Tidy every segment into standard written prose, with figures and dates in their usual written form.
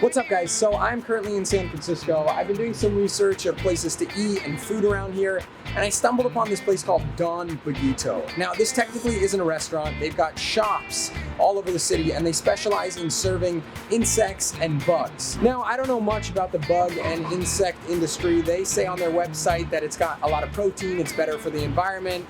What's up, guys? So I'm currently in San Francisco. I've been doing some research of places to eat and food around here, and I stumbled upon this place called Don Baguito. Now, this technically isn't a restaurant. They've got shops all over the city, and they specialize in serving insects and bugs. Now, I don't know much about the bug and insect industry. They say on their website that it's got a lot of protein, it's better for the environment.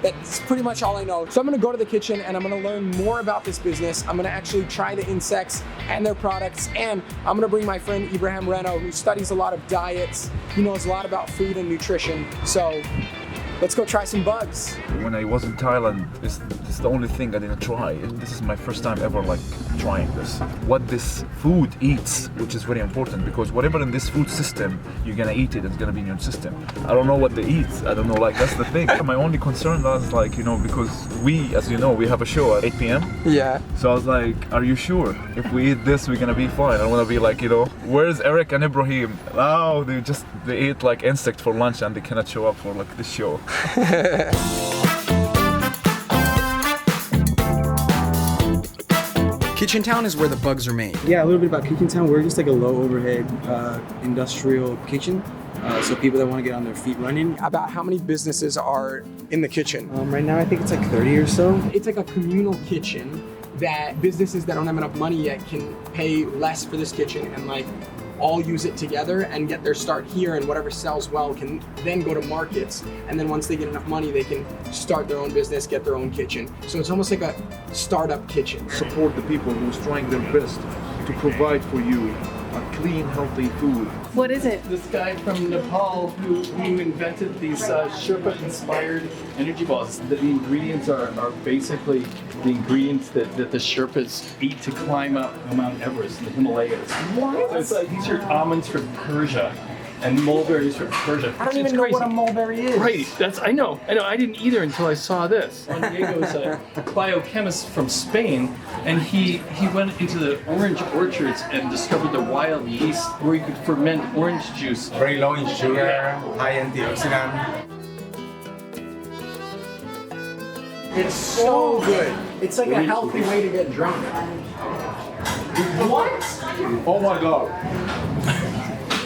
That's pretty much all I know. So I'm gonna go to the kitchen and I'm gonna learn more about this business. I'm gonna actually try the insects and their products, and I'm gonna bring my friend Ibrahim Reno, who studies a lot of diets. He knows a lot about food and nutrition. So let's go try some bugs. When I was in Thailand, this is the only thing I didn't try. This is my first time ever trying this. What this food eats, which is very important, because whatever in this food system, you're gonna eat it, it's gonna be in your system. I don't know what they eat. I don't know, that's the thing. My only concern was because we, as you know, we have a show at 8 p.m. Yeah. So I was like, are you sure? If we eat this, we're gonna be fine. I don't wanna be where's Eric and Ibrahim? Oh, they ate insect for lunch and they cannot show up for this show. Kitchen Town is where the bugs are made. Yeah, a little bit about Kitchen Town. We're just a low overhead industrial kitchen. So people that want to get on their feet running. About how many businesses are in the kitchen? Right now, I think it's 30 or so. It's like a communal kitchen that businesses that don't have enough money yet can pay less for this kitchen and all use it together and get their start here, and whatever sells well can then go to markets, and then once they get enough money they can start their own business, get their own kitchen. So it's almost like a startup kitchen. Support the people who's trying their best to provide for you a clean, healthy food. What is it? This guy from Nepal who invented these Sherpa-inspired energy balls. The ingredients are basically the ingredients that the Sherpas eat to climb up Mount Everest in the Himalayas. What? So these are almonds from Persia and mulberries from Persia. I don't even know what a mulberry is. Right, I know. I didn't either until I saw this. Juan Diego is a biochemist from Spain, and he went into the orange orchards and discovered the wild yeast where you could ferment orange juice. Very low in sugar, high antioxidant. It's so good. It's like a healthy way to get drunk. What? Oh my god.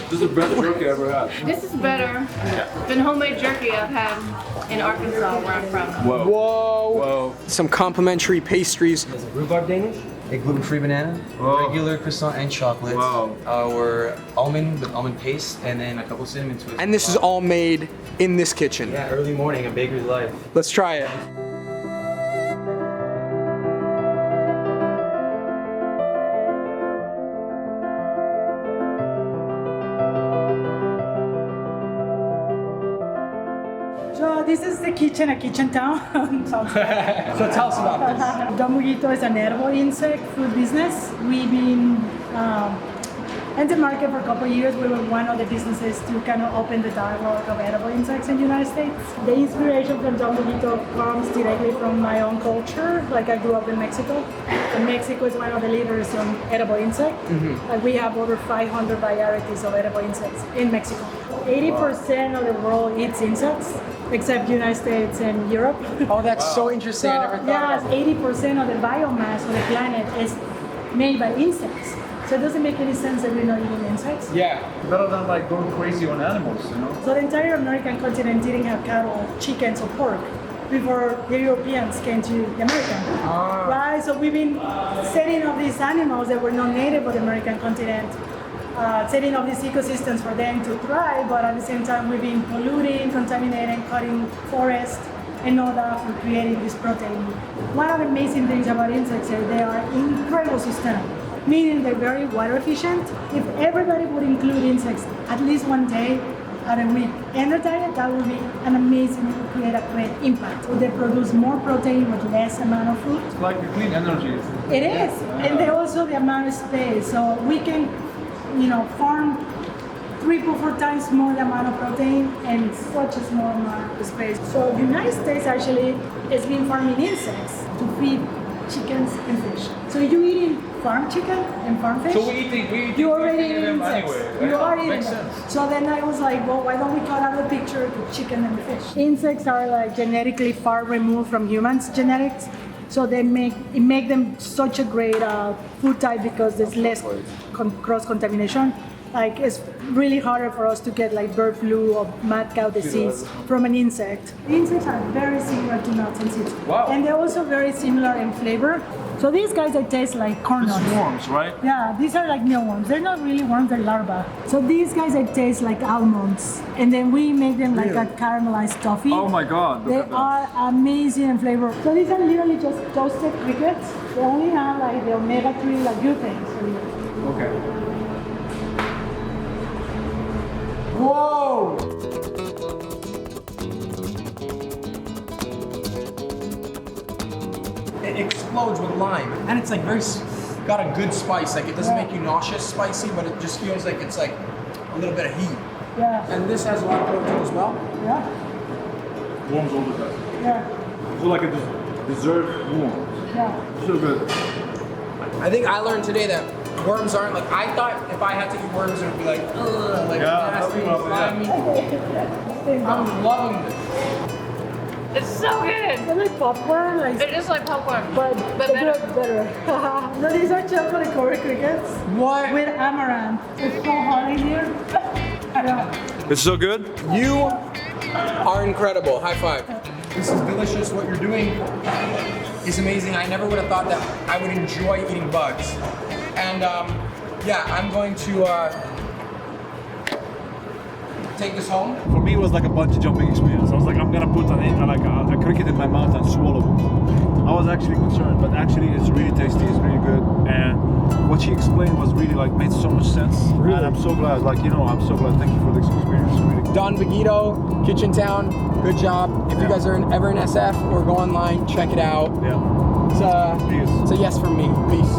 This is the best jerky I ever had. This is better than homemade jerky I've had in Arkansas, where I'm from. Whoa. Whoa. Some complimentary pastries. There's a rhubarb Danish, a gluten-free banana, regular croissant and chocolate. Wow. Our almond with almond paste, and then a couple cinnamon twists. And this is all made in this kitchen. Yeah, early morning, a baker's life. Let's try it. So this is the kitchen at Kitchen Town. So tell us about this. Don Baguito is an edible insect food business. We've been in the market for a couple of years. We were one of the businesses to kind of open the dialogue of edible insects in the United States. The inspiration from Don Baguito comes directly from my own culture. I grew up in Mexico, and Mexico is one of the leaders on edible insects. We have over 500 varieties of edible insects in Mexico. 80% of the world eats insects, except the United States and Europe. Oh, that's so interesting. I never thought about Yes, 80% of the biomass of the planet is made by insects. So it doesn't make any sense that we're not eating insects. Yeah. Better than going crazy on animals, So the entire American continent didn't have cattle, chickens, or pork before the Europeans came to the American. Right? So we've been setting up these animals that were not native of the American continent, setting up these ecosystems for them to thrive, but at the same time we've been polluting, contaminating, cutting forests, and all that for creating this protein. One of the amazing things about insects is they are incredibly sustainable, meaning they're very water efficient. If everybody would include insects at least one day out of a week in their diet, that would be an amazing, create a great impact. So they produce more protein with less amount of food. It's like the clean energy. It is, and they also the amount of space. So we can, farm 3 to 4 times more the amount of protein and such a small amount of space. So the United States actually has been farming insects to feed chickens and fish. So you're eating farm chicken and farm fish. So we you already eat them insects. anyway. You are eating Makes them. sense. So then I was like, well, why don't we cut out a picture of the chicken and the fish? Insects are genetically far removed from humans' genetics. So they make them such a great food type because there's less cross contamination. Like it's really harder for us to get like bird flu or mad cow disease from an insect. Insects are very similar to nuts and seeds. Wow. And they're also very similar in flavor. So these guys, they taste like corn nuts. Worms, right? Yeah, these are like mealworms. They're not really worms, they're larvae. So these guys, they taste like almonds. And then we make them like a caramelized toffee. Oh my God. They are amazing in flavor. So these are literally just toasted crickets. They only have like the omega-3 like butane. Okay. Whoa! It explodes with lime, and it's like got a good spice. Like it doesn't make you nauseous spicy, but it just feels like it's like a little bit of heat. Yeah. And this has a lot of protein as well. Yeah. Worms all the best. Yeah. So like a dessert worm. Yeah. So good. I think I learned today that worms aren't like, I thought if I had to eat worms, it would be like, ugh, like nasty, slimy. I'm loving this. It's so good. They're like popcorn, like, It's just like popcorn. but But they do it better. No, these are chocolate covered crickets What? with amaranth. It's so hot in here. Yeah. It's so good. You are incredible. High five. This is delicious. What you're doing is amazing. I never would have thought that I would enjoy eating bugs. And yeah, I'm going to take this home. For me, it was like a bungee jumping experience. I was like, I'm gonna put a cricket in my mouth and swallow it. I was actually concerned, but actually it's really tasty, it's really good. And what she explained was really like made so much sense. Really? And I'm so glad, like, you know, I'm so glad. Thank you for this experience. Really. Don Bagito, Kitchen Town, good job. If you guys are ever in SF or go online, check it out. Yeah. It's a yes from me. Peace.